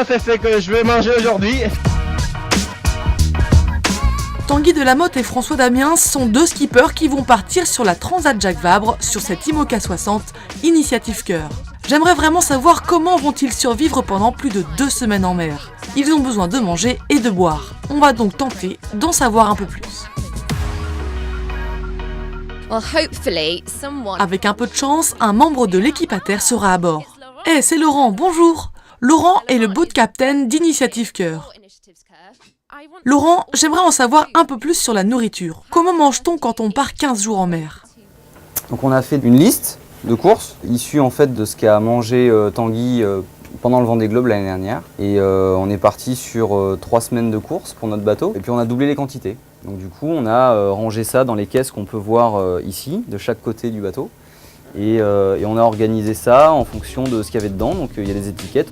voilà, c'est fait que je vais manger aujourd'hui. Tanguy Delamotte et François Damiens sont deux skippers qui vont partir sur la Transat Jacques Vabre sur cette IMOCA 60 Initiative Cœur. J'aimerais vraiment savoir comment vont-ils survivre pendant plus de 2 semaines en mer. Ils ont besoin de manger et de boire. On va donc tenter d'en savoir un peu plus. Avec un peu de chance, un membre de l'équipe à terre sera à bord. Eh, c'est Laurent, bonjour. Laurent est le boat captain d'Initiative Cœur. Laurent, j'aimerais en savoir un peu plus sur la nourriture. Comment mange-t-on quand on part 15 jours en mer? Donc on a fait une liste de courses issue en fait de ce qu'a mangé Tanguy pendant le Vendée Globe l'année dernière. Et on est parti sur 3 semaines de courses pour notre bateau. Et puis on a doublé les quantités. Donc du coup on a rangé ça dans les caisses qu'on peut voir ici, de chaque côté du bateau. Et on a organisé ça en fonction de ce qu'il y avait dedans. Donc il y a des étiquettes.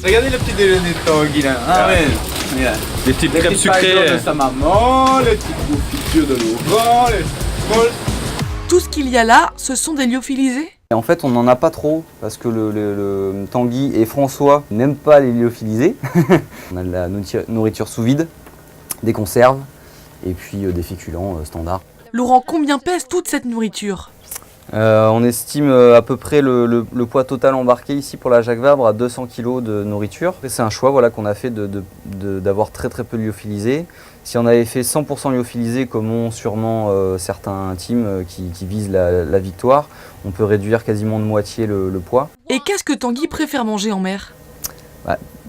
Regardez le petit déjeuner de Tanguy là. Ah ouais. Yeah. Des petites crêpes sucrées. De sa maman, les petites confitures de Laurent, les molles. Tout ce qu'il y a là, ce sont des lyophilisés? Et en fait on n'en a pas trop parce que le Tanguy et François n'aiment pas les lyophilisés. On a de la nourriture sous vide, des conserves et puis des féculents standards. Laurent, combien pèse toute cette nourriture? On estime à peu près le poids total embarqué ici pour la Jacques Vabre à 200 kg de nourriture. C'est un choix voilà, qu'on a fait d'avoir très peu lyophilisé. Si on avait fait 100% lyophilisé, comme ont sûrement certains teams qui visent la victoire, on peut réduire quasiment de moitié le poids. Et qu'est-ce que Tanguy préfère manger en mer?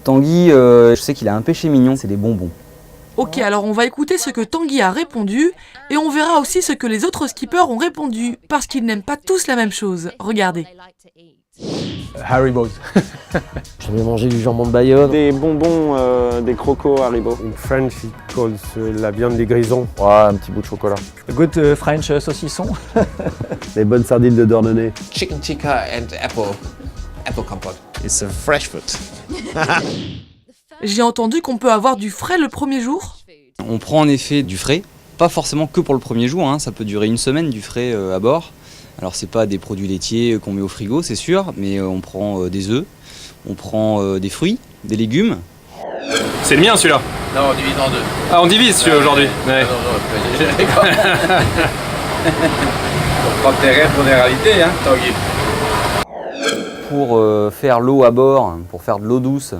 Tanguy, je sais qu'il a un péché mignon, c'est les bonbons. Ok, alors on va écouter ce que Tanguy a répondu et on verra aussi ce que les autres skippers ont répondu parce qu'ils n'aiment pas tous la même chose. Regardez. Haribo. J'aime bien manger du jambon de Bayonne. Des bonbons, des crocos Haribo. In French, it calls la viande des grisons. Ouais, un petit bout de chocolat. Good French saucisson. Les bonnes sardines de Dornenay. Chicken tikka and apple compote. It's a fresh fruit. J'ai entendu qu'on peut avoir du frais le premier jour. On prend en effet du frais, pas forcément que pour le premier jour, hein, ça peut durer 1 semaine du frais à bord. Alors c'est pas des produits laitiers qu'on met au frigo, c'est sûr, mais on prend des œufs, on prend des fruits, des légumes. C'est le mien celui-là. Non, on divise en 2. Ah, on divise celui-là aujourd'hui. Ouais. On prend des rêves pour des réalités, hein, Tanguy. Pour faire l'eau à bord, pour faire de l'eau douce,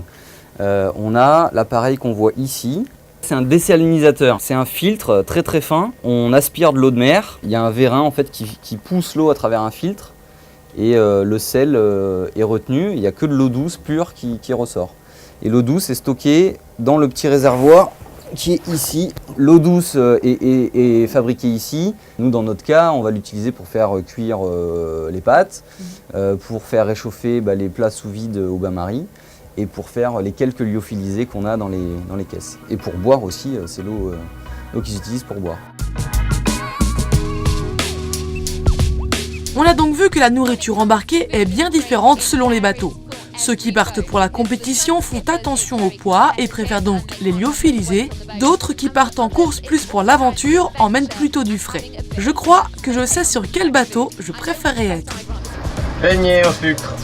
on a l'appareil qu'on voit ici. C'est un désalinisateur, c'est un filtre très fin. On aspire de l'eau de mer, il y a un vérin en fait qui pousse l'eau à travers un filtre et le sel est retenu, il n'y a que de l'eau douce pure qui ressort. Et l'eau douce est stockée dans le petit réservoir qui est ici. L'eau douce est fabriquée ici. Nous dans notre cas, on va l'utiliser pour faire cuire les pâtes, pour faire réchauffer les plats sous vide au bain-marie, et pour faire les quelques lyophilisés qu'on a dans les caisses. Et pour boire aussi, c'est l'eau qu'ils utilisent pour boire. On a donc vu que la nourriture embarquée est bien différente selon les bateaux. Ceux qui partent pour la compétition font attention au poids et préfèrent donc les lyophilisés. D'autres qui partent en course plus pour l'aventure emmènent plutôt du frais. Je crois que je sais sur quel bateau je préférerais être. Beignet au sucre.